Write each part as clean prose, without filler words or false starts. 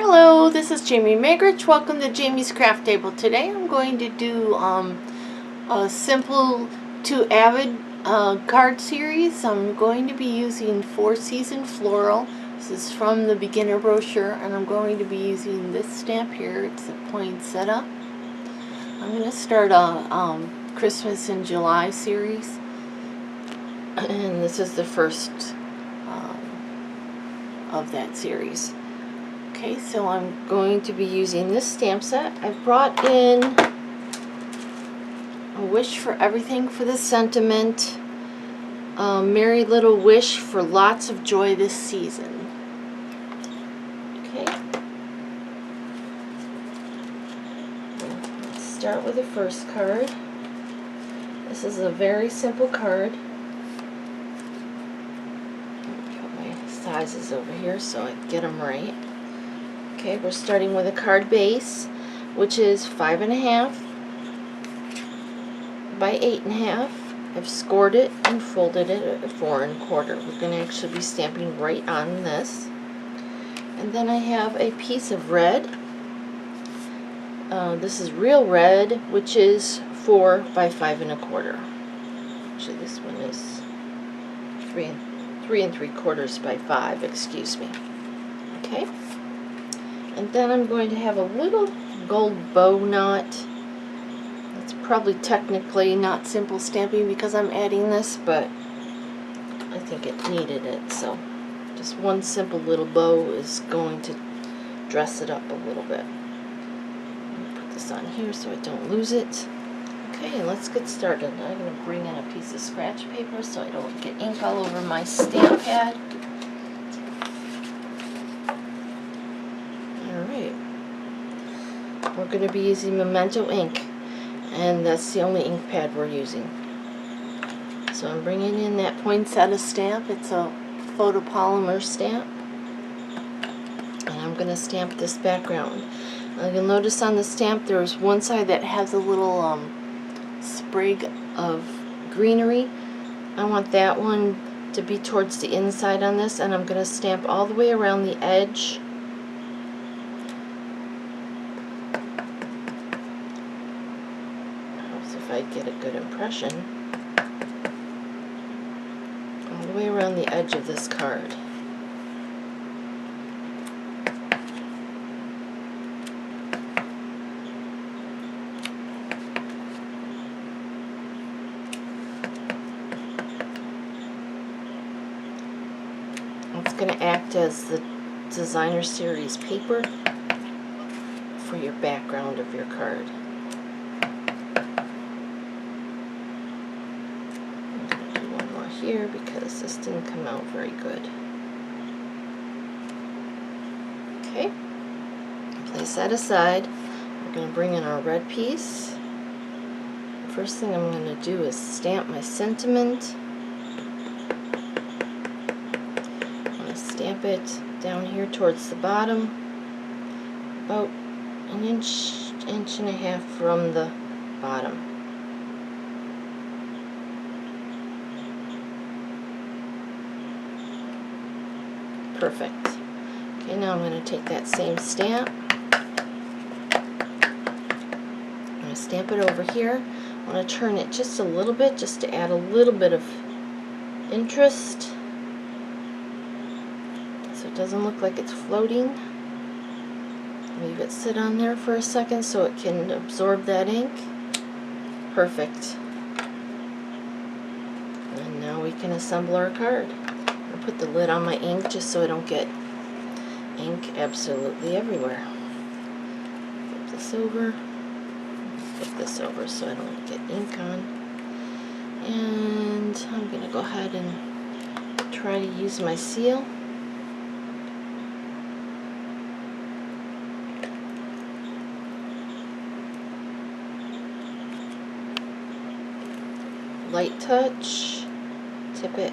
Hello, this is Jamie Magrich. Welcome to Jamie's Craft Table. Today I'm going to do a simple to avid card series. I'm going to be using 4-Season Floral. This is from the beginner brochure, and I'm going to be using this stamp here. It's a poinsettia. I'm going to start a Christmas in July series, and this is the first of that series. Okay, so I'm going to be using this stamp set. I've brought in A Wish for Everything for the Sentiment, Merry Little Wish for Lots of Joy This Season. Okay. Let's start with the first card. This is a very simple card. Put my sizes over here so I get them right. Okay, we're starting with a card base, which is 5.5 by 8.5. I've scored it and folded it at 4 1/4. We're going to actually be stamping right on this. And then I have a piece of red. This is real red, which is 4 by 5 1/4. Actually, this one is 3 3/3 by 5. Excuse me. Okay. And then I'm going to have a little gold bow knot. It's probably technically not simple stamping because I'm adding this, but I think it needed it. So just one simple little bow is going to dress it up a little bit. Put this on here so I don't lose it. Okay, let's get started. I'm going to bring in a piece of scratch paper so I don't get ink all over my stamp pad. We're going to be using Memento ink, and that's the only ink pad we're using. So I'm bringing in that poinsettia stamp. It's a photopolymer stamp, and I'm going to stamp this background. You'll notice on the stamp there's one side that has a little sprig of greenery. I want that one to be towards the inside on this, and I'm going to stamp all the way around the edge. I get a good impression all the way around the edge of this card. It's going to act as the designer series paper for your background of your card. Here because this didn't come out very good. Okay, place that aside. We're going to bring in our red piece. The first thing I'm going to do is stamp my sentiment. I'm going to stamp it down here towards the bottom, about an inch and a half from the bottom. Perfect. Okay, now I'm going to take that same stamp. I'm going to stamp it over here. I want to turn it just a little bit, just to add a little bit of interest, so it doesn't look like it's floating. Leave it sit on there for a second so it can absorb that ink. Perfect. And now we can assemble our card. Put the lid on my ink just so I don't get ink absolutely everywhere. Flip this over. Flip this over so I don't get ink on. And I'm going to go ahead and try to use my seal. Light touch. Tip it.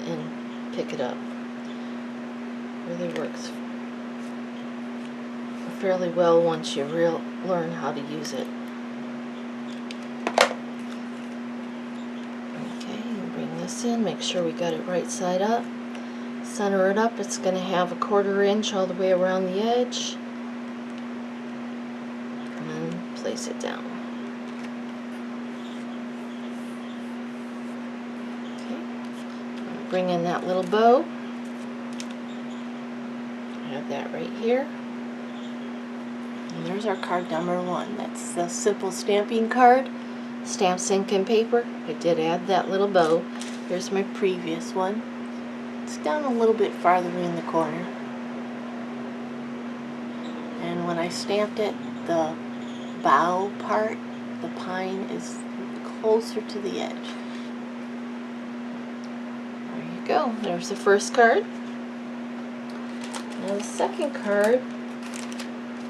And pick it up. Really works fairly well once you learn how to use it. Okay, and bring this in. Make sure we got it right side up. center it up. It's going to have a 1/4 inch all the way around the edge. And then place it down. Okay. Bring in that little bow. Have that right here. And there's our card number 1. That's the Simple Stamping card. Stamps, ink, and paper. I did add that little bow. Here's my previous one. It's down a little bit farther in the corner. And when I stamped it, the bow part, the pine, is closer to the edge. There you go. There's the first card. Now the second card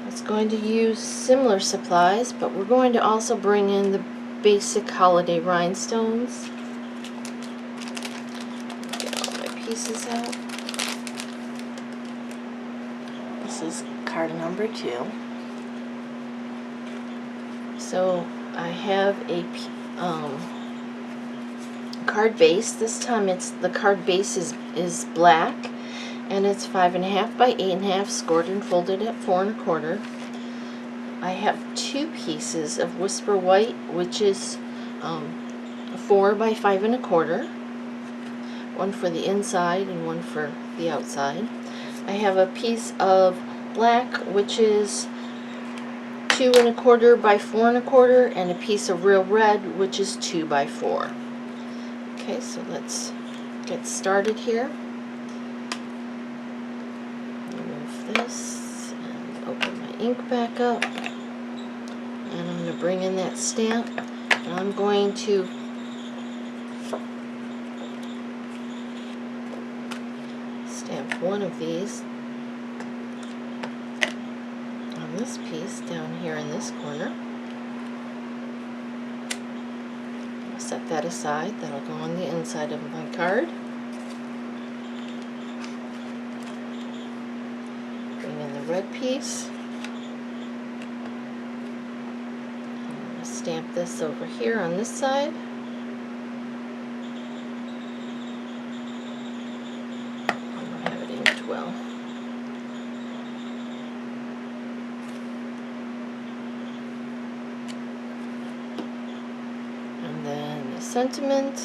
is going to use similar supplies, but we're going to also bring in the basic holiday rhinestones. Get all my pieces out. This is card number 2. So I have a card base. This time the card base is black, and it's 5.5 by 8.5, scored and folded at 4 1/4. I have 2 pieces of Whisper White, which is 4 by 5 1/4. One for the inside and one for the outside. I have a piece of black, which is 2 1/4 by 4 1/4, and a piece of real red, which is 2 by 4. Okay, so let's get started here. Remove this and open my ink back up. And I'm going to bring in that stamp. And I'm going to stamp one of these on this piece down here in this corner. I'll set that aside. That'll go on the inside of my card. Bring in the red piece. Stamp this over here on this side. I'm going to have it inked well. And then the sentiment.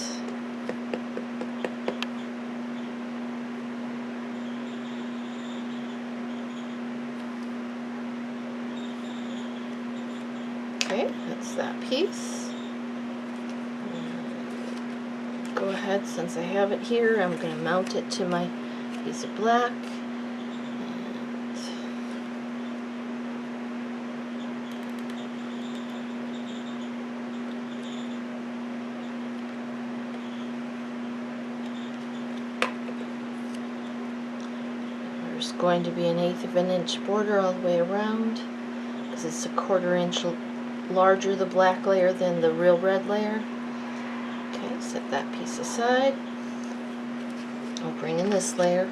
Okay, that's that piece. Go ahead, since I have it here, I'm going to mount it to my piece of black. There's going to be an 1/8 of an inch border all the way around, because it's a 1/4 inch larger, the black layer, than the real red layer. Okay, set that piece aside. I'll bring in this layer,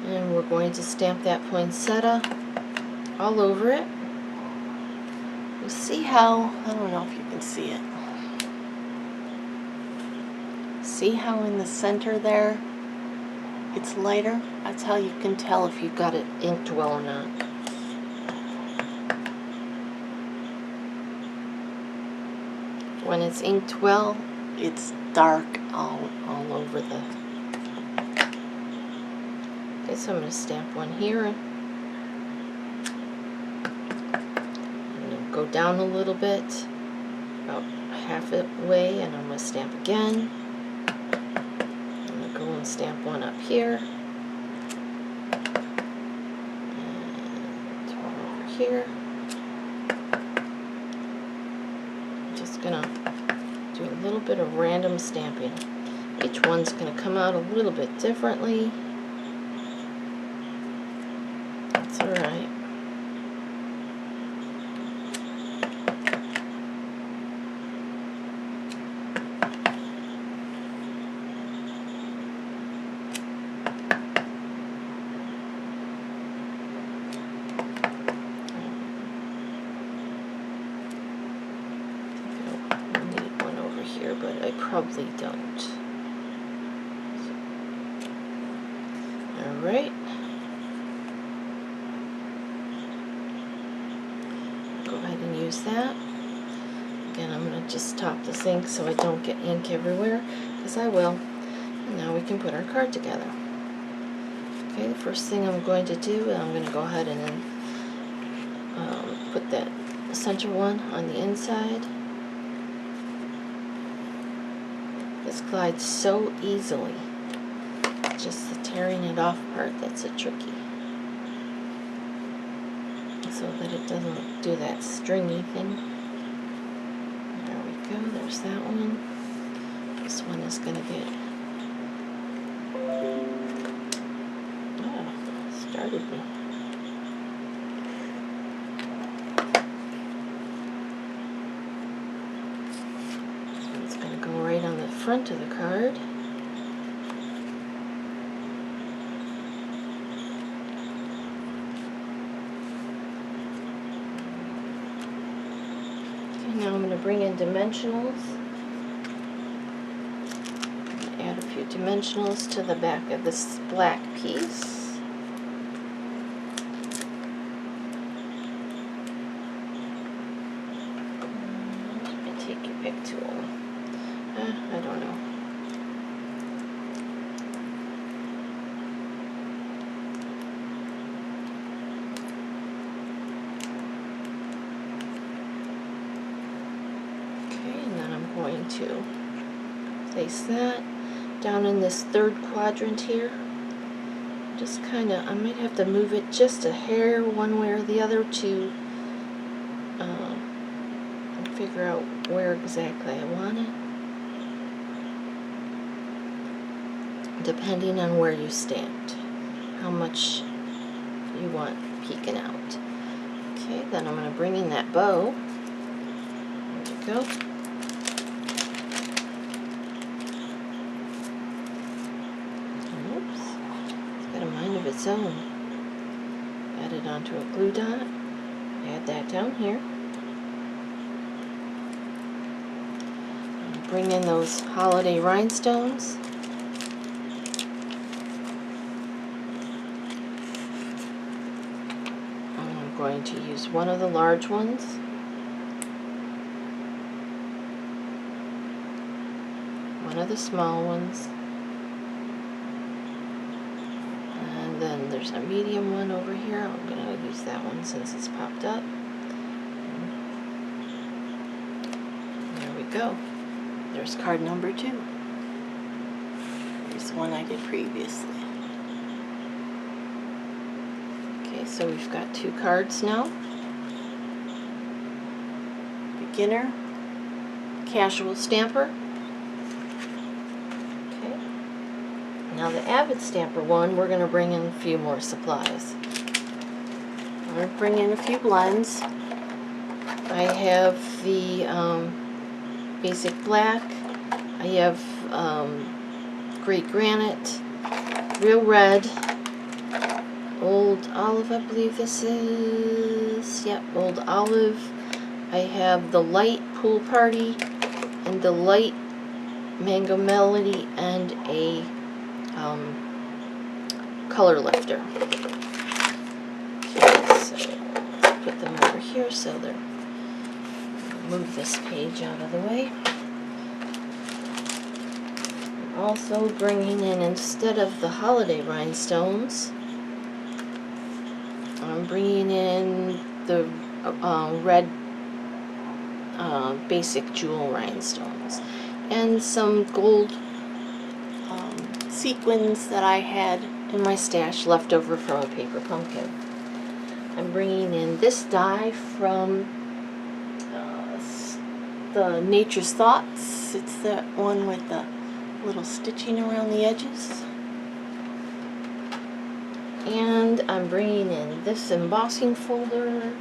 and we're going to stamp that poinsettia all over it. You see how, I don't know if you can see it. See how in the center there it's lighter? That's how you can tell if you've got it inked well or not. When it's inked well, it's dark all over the... Okay, so I'm going to stamp one here. And then go down a little bit, about half the way, and I'm going to stamp again. I'm going to go and stamp one up here. And one over here. Gonna do a little bit of random stamping. Each one's going to come out a little bit differently. That's alright. But I probably don't. Alright. Go ahead and use that. Again, I'm going to just top the ink so I don't get ink everywhere, because I will. And now we can put our card together. Okay, the first thing I'm going to do, I'm going to go ahead and put that center one on the inside. This glides so easily. Just the tearing it off part that's a tricky. So that it doesn't do that stringy thing. There we go, there's that one. This one is going to get... Oh, started me. So it's going to go right on the front of the card. Now I'm going to bring in dimensionals. Add a few dimensionals to the back of this black piece. And take your pick tool. I don't know. Going to place that down in this third quadrant here. Just kind of, I might have to move it just a hair one way or the other to figure out where exactly I want it, depending on where you stamped, how much you want peeking out. Okay, then I'm going to bring in that bow. There we go. Of its own. Add it onto a glue dot. Add that down here. And bring in those holiday rhinestones. And I'm going to use one of the large ones. One of the small ones. Then there's a medium one over here. I'm going to use that one since it's popped up. There we go. There's card number 2. Here's the one I did previously. Okay, so we've got 2 cards now. Beginner, casual stamper. Now the avid stamper one, we're going to bring in a few more supplies. I'm going to bring in a few blends. I have the basic black. I have great granite, real red, old olive, I believe this is. Yep, old olive. I have the light pool party and the light mango melody and a color lifter. Okay, so let's put them over here so they're, move this page out of the way. I'm also bringing in, instead of the holiday rhinestones, I'm bringing in the red basic jewel rhinestones and some gold sequins that I had in my stash left over from a paper pumpkin. I'm bringing in this die from the Nature's Thoughts. It's that one with the little stitching around the edges. And I'm bringing in this embossing folder.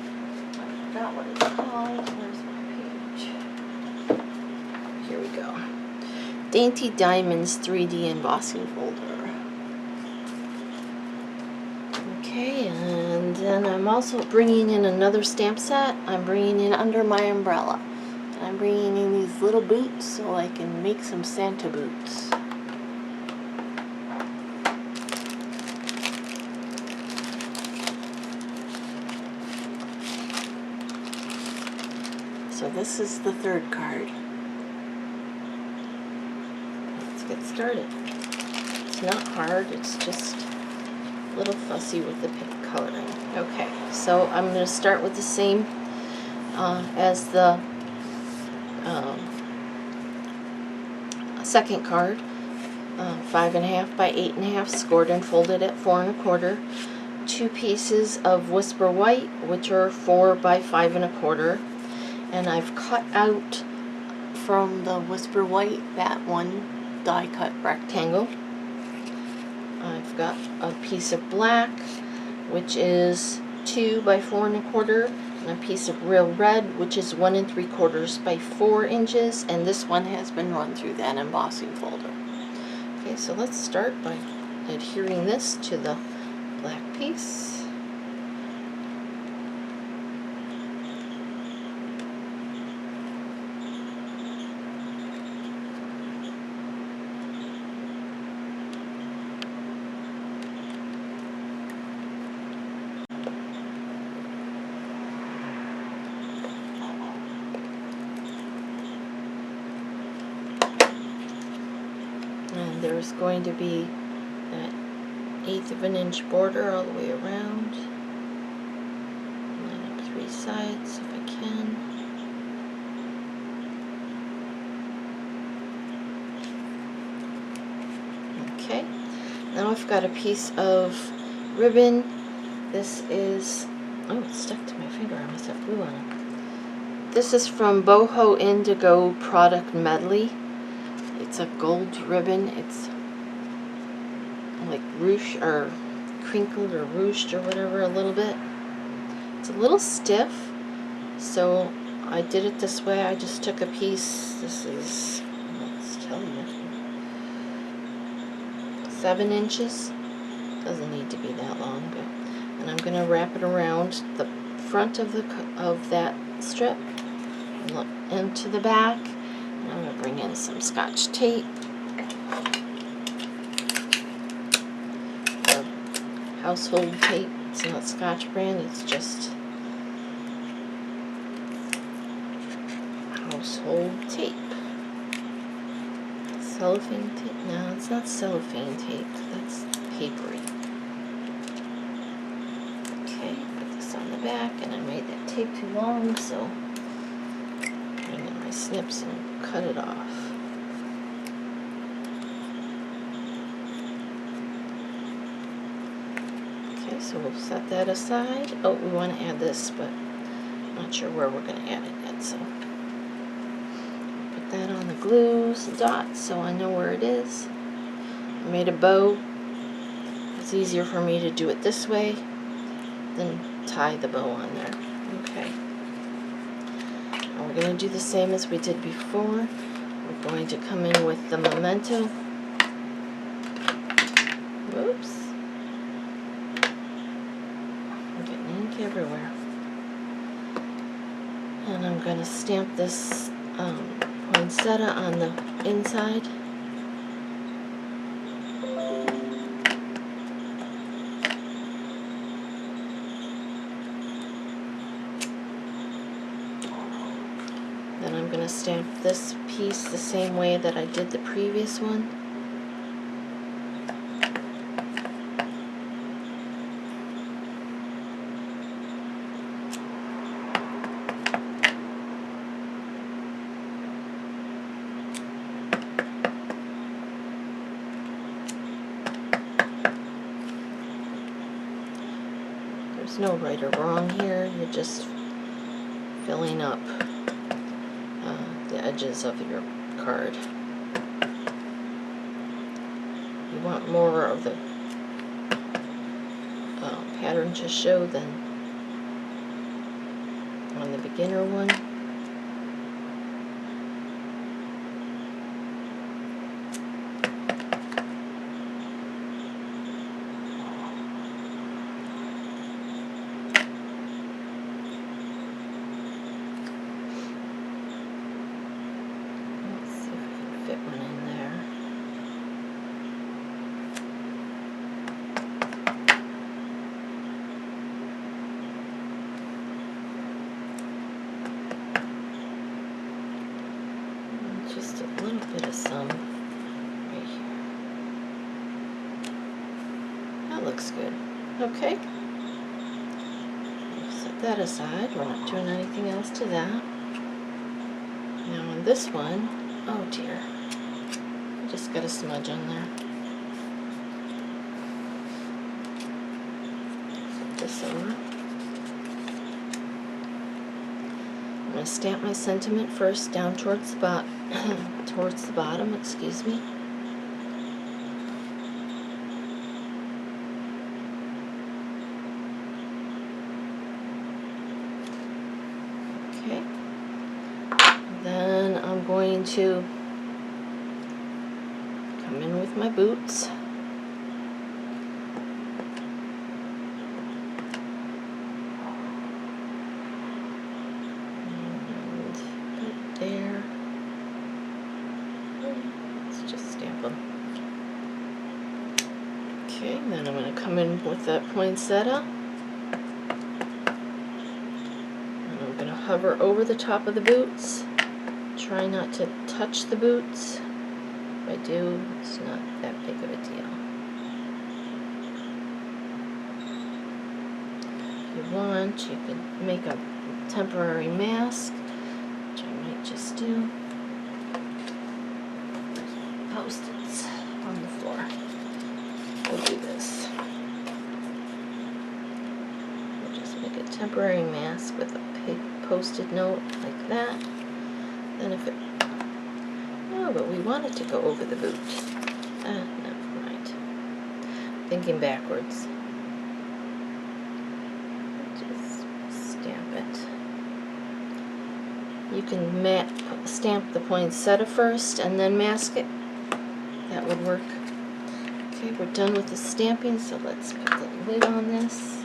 I forgot what it's called. Where's my page? Here we go. Dainty Diamonds 3D embossing folder. Okay, and then I'm also bringing in another stamp set. I'm bringing in Under My Umbrella. And I'm bringing in these little boots so I can make some Santa boots. So this is the third card. Let's get started. It's not hard, it's just a little fussy with the pink coloring. Okay, so I'm going to start with the same as the second card. 5.5 by 8.5, scored and folded at 4 1/4. 2 pieces of Whisper White, which are 4 by 5 1/4, and I've cut out from the Whisper White that one die cut rectangle. I've got a piece of black, which is 2 by 4 1/4, and a piece of real red, which is 1 3/4 by 4 inches, and this one has been run through that embossing folder. Okay, so let's start by adhering this to the black piece. And there's going to be that 1/8 of an inch border all the way around. Line up 3 sides if I can. Okay, now I've got a piece of ribbon. This is, oh, it's stuck to my finger. I must have glue on it. This is from Boho Indigo Product Medley. It's a gold ribbon. It's like ruched or crinkled or ruched or whatever a little bit. It's a little stiff, so I did it this way. I just took a piece. This is, let's tell you, 7 inches. Doesn't need to be that long, but, and I'm going to wrap it around the front of that strip and to the back. And I'm going to bring in some Scotch tape. Household tape. It's not Scotch brand, it's just household tape. Cellophane tape? No, it's not cellophane tape. That's papery. Okay, put this on the back, and I made that tape too long, so bring in my snips and cut it off. Okay, so we'll set that aside. Oh, we want to add this, but I'm not sure where we're going to add it yet, so put that on the glue dot so I know where it is. I made a bow. It's easier for me to do it this way than tie the bow on there. Okay. Now we're going to do the same as we did before. We're going to come in with the memento. Whoops. Everywhere. And I'm going to stamp this poinsettia on the inside. Then I'm going to stamp this piece the same way that I did the previous one. There's no right or wrong here, you're just filling up the edges of your card. You want more of the pattern to show than on the beginner one. Fit one in there. Okay. Set that aside. We're not doing anything else to that. Now on this one, oh dear, I just got a smudge on there. Flip this over. I'm going to stamp my sentiment first down towards the towards the bottom, excuse me. Okay. Then I'm going to come in with my boots. And put it there. Let's just stamp them. Okay, then I'm going to come in with that poinsettia. And I'm going to hover over the top of the boots. Try not to touch the boots. If I do, it's not that big of a deal. If you want, you can make a temporary mask, which I might just do. Post-its on the floor. We'll do this. We'll just make a temporary mask with a post-it note like that. Then if it... Oh, but we want it to go over the boot. Never mind. Thinking backwards. Just stamp it. You can stamp the poinsettia first and then mask it. That would work. Okay, we're done with the stamping, so let's put the lid on this.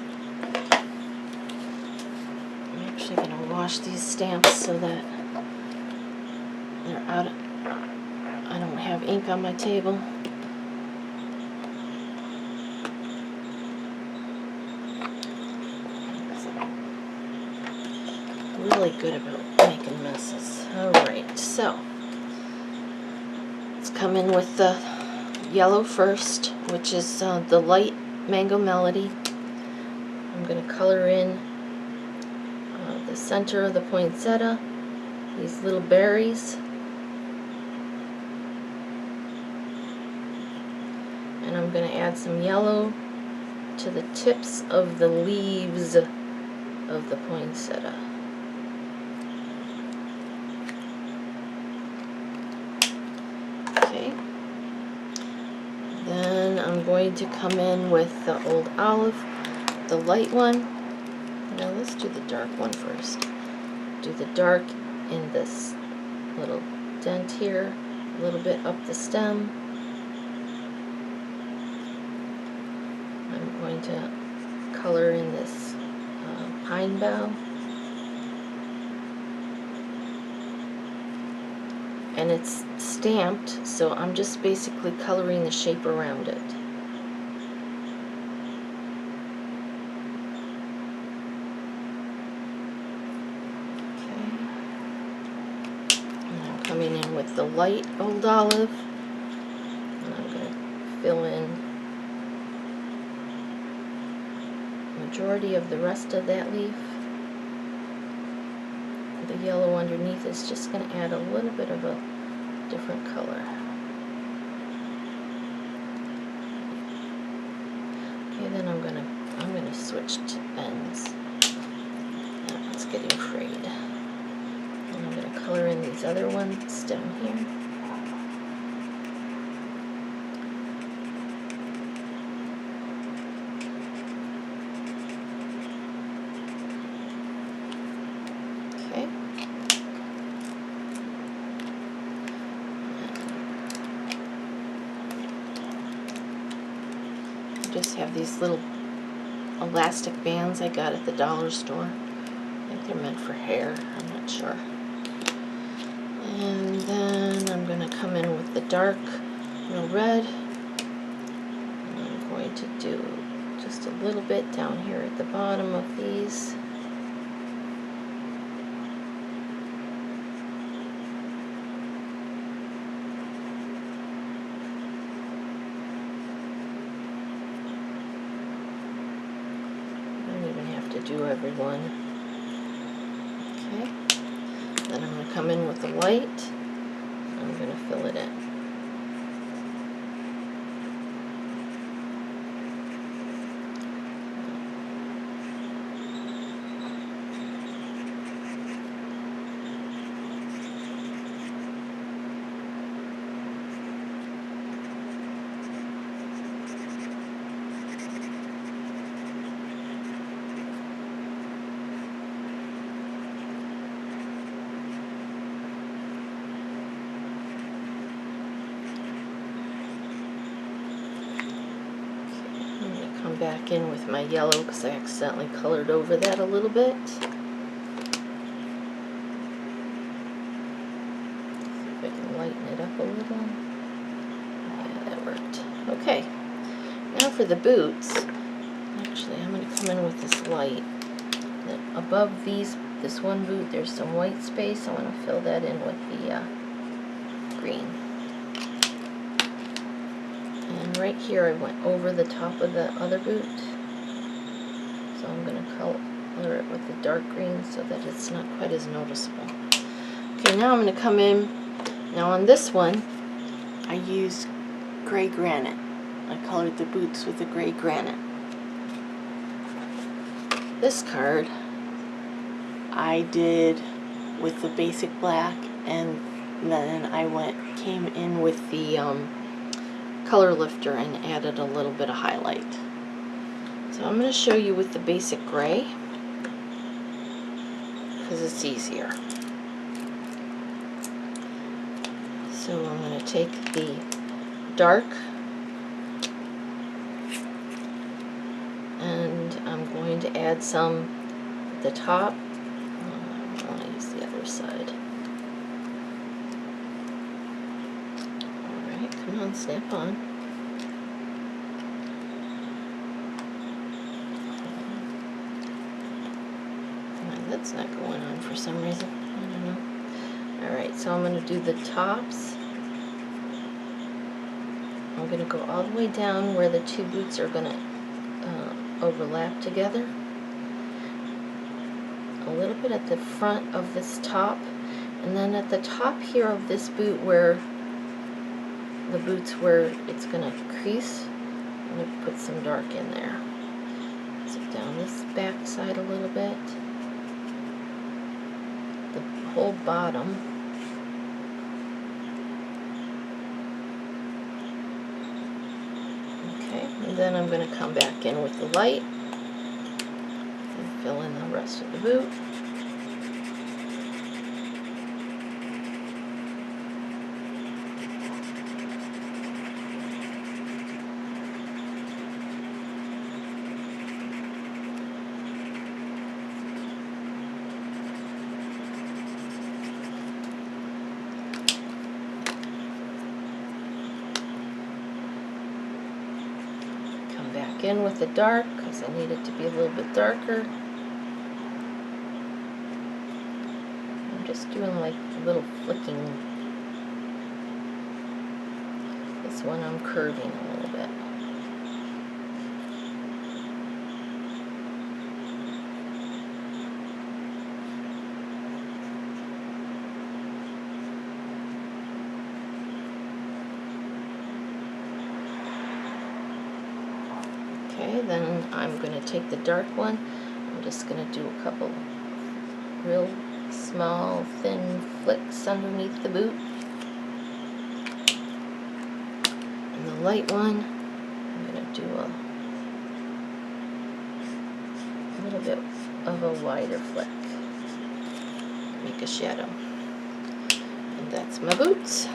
I'm actually going to wash these stamps so that they're out of... I don't have ink on my table. Really good about making messes. Alright, so let's come in with the yellow first, which is the light Mango Melody. I'm going to color in the center of the poinsettia, these little berries. And I'm going to add some yellow to the tips of the leaves of the poinsettia. Okay. Then I'm going to come in with the old olive, the light one. Now let's do the dark one first. Do the dark in this little dent here, a little bit up the stem. I'm going to color in this pine bough. And it's stamped, so I'm just basically coloring the shape around it. Okay. And I'm coming in with the light old olive. And I'm going to fill in majority of the rest of that leaf. The yellow underneath is just going to add a little bit of a different color. Okay, then I'm gonna switch to ends. That one's getting frayed. And I'm gonna color in these other ones down here. Just have these little elastic bands I got at the dollar store. I think they're meant for hair, I'm not sure. And then I'm going to come in with the dark real red. And I'm going to do just a little bit down here at the bottom of these. to do every one. Okay. Then I'm going to come in with the white. I'm going to fill it in. Come back in with my yellow because I accidentally colored over that a little bit. See if I can lighten it up a little. Yeah, that worked. Okay, now for the boots. Actually, I'm going to come in with this light. Above this one boot, there's some white space. I want to fill that in with the green. And right here I went over the top of the other boot. So I'm going to color it with the dark green so that it's not quite as noticeable. Okay, now I'm going to come in. Now on this one, I used gray granite. I colored the boots with the gray granite. This card I did with the basic black, and then I came in with the color lifter and added a little bit of highlight. So I'm going to show you with the basic gray because it's easier. So I'm going to take the dark and I'm going to add some at the top. I want to use the other side. Alright, come on, snap on. That's not going on for some reason. I don't know. Alright, so I'm going to do the tops. I'm going to go all the way down where the two boots are going to overlap together. A little bit at the front of this top, and then at the top here of this boot where the boots where it's going to crease, I'm going to put some dark in there. So down this back side a little bit. The whole bottom. Okay, and then I'm going to come back in with the light and fill in the rest of the boot. Back in with the dark because I need it to be a little bit darker. I'm just doing like a little flicking. This one I'm curving a little bit. Okay, then I'm going to take the dark one. I'm just going to do a couple real small, thin flicks underneath the boot. And the light one, I'm going to do a little bit of a wider flick. Make a shadow. And that's my boots.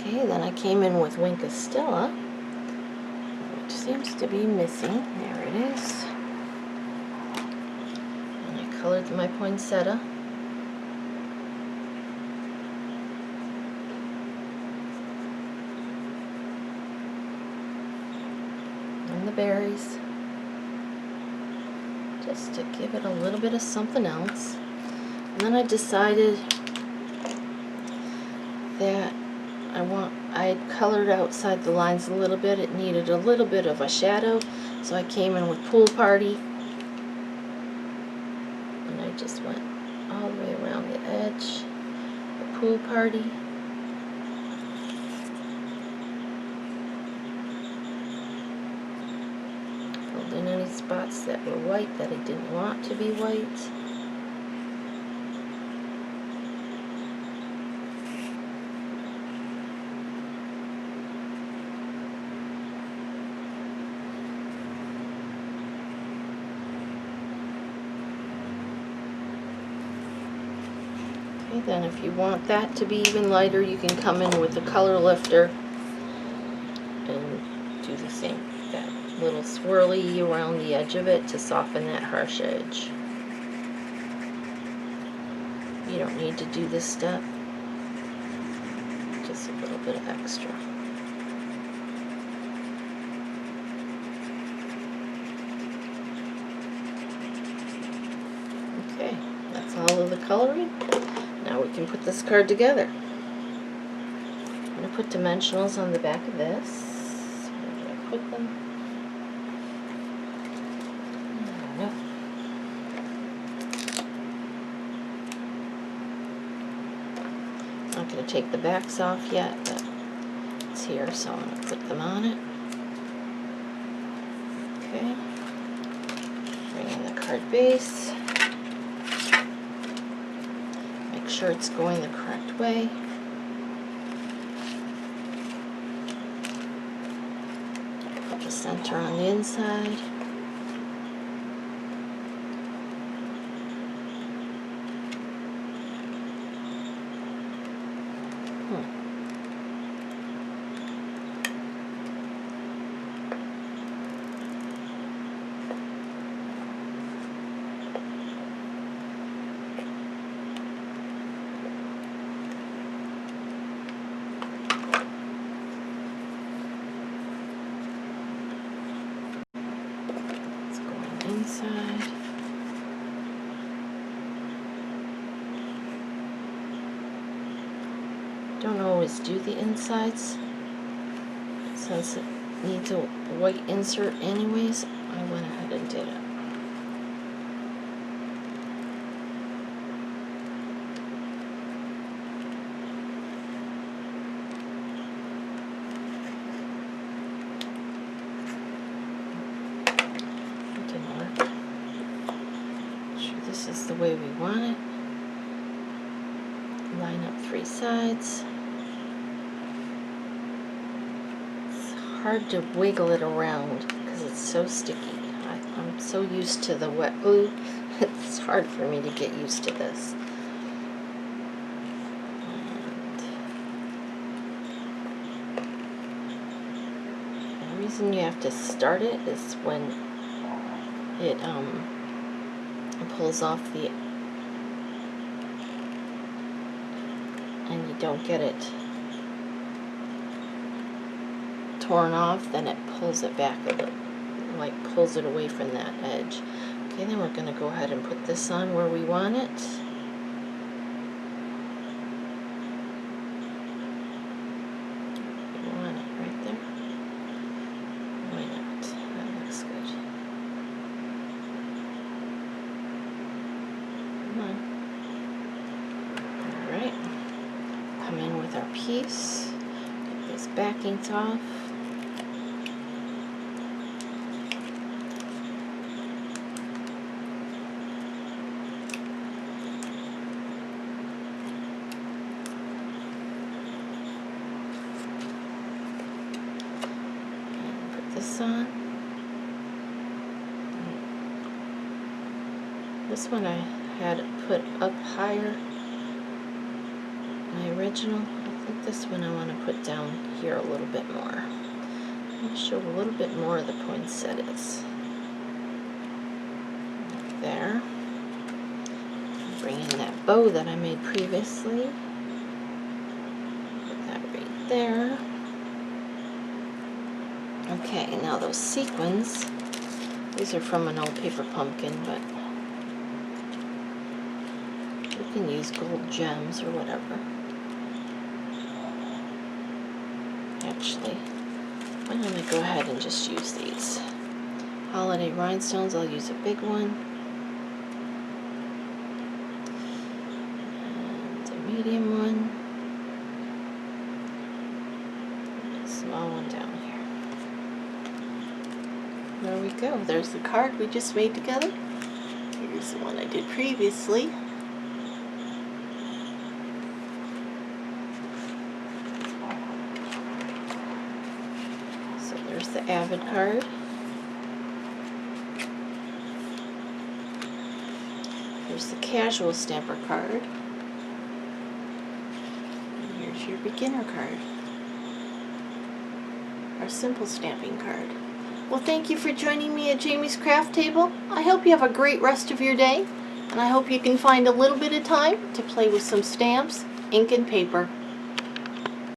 Okay, then I came in with Wink of Stella, which seems to be missing. There it is. And I colored my poinsettia. And the berries. Just to give it a little bit of something else. And then I decided that I want I had colored outside the lines a little bit. It needed a little bit of a shadow, so I came in with Pool Party. And I just went all the way around the edge. The Pool Party. Filled in any spots that were white that I didn't want to be white. Okay, then if you want that to be even lighter, you can come in with the color lifter and do the same, that little swirly around the edge of it to soften that harsh edge. You don't need to do this step, just a little bit of extra. Okay, that's all of the coloring. Now we can put this card together. I'm going to put dimensionals on the back of this. Where did I put them? I don't know. I'm not going to take the backs off yet, but it's here, so I'm going to put them on it. Okay. Bring in the card base. Make sure it's going the correct way. Put the center on the inside. Inside. Don't always do the insides since it needs a white insert anyways. I went ahead and did it. This is the way we want it. Line up 3 sides. It's hard to wiggle it around because it's so sticky. I'm so used to the wet glue. It's hard for me to get used to this. And the reason you have to start it is when it pulls off the, and you don't get it torn off, then it pulls it back a little, like pulls it away from that edge. Okay, then we're going to go ahead and put this on where we want it. We want it right there. Why not? That looks good. Alright, come in with our piece, get these backings off. And put this on. This one I had put up higher. My original, I think this one I want to put down here a little bit more. I'll show a little bit more of the poinsettias. There. Bring in that bow that I made previously. Put that right there. Okay, now those sequins, these are from an old paper pumpkin, but you can use gold gems or whatever. Actually, why don't I go ahead and just use these? Holiday rhinestones, I'll use a big one. And a medium one. And a small one down here. There we go. There's the card we just made together. Here's the one I did previously. So there's the Avid card. Here's the Casual Stamper card. And here's your beginner card. Our Simple Stamping card. Well, thank you for joining me at Jamie's Craft Table. I hope you have a great rest of your day, and I hope you can find a little bit of time to play with some stamps, ink, and paper.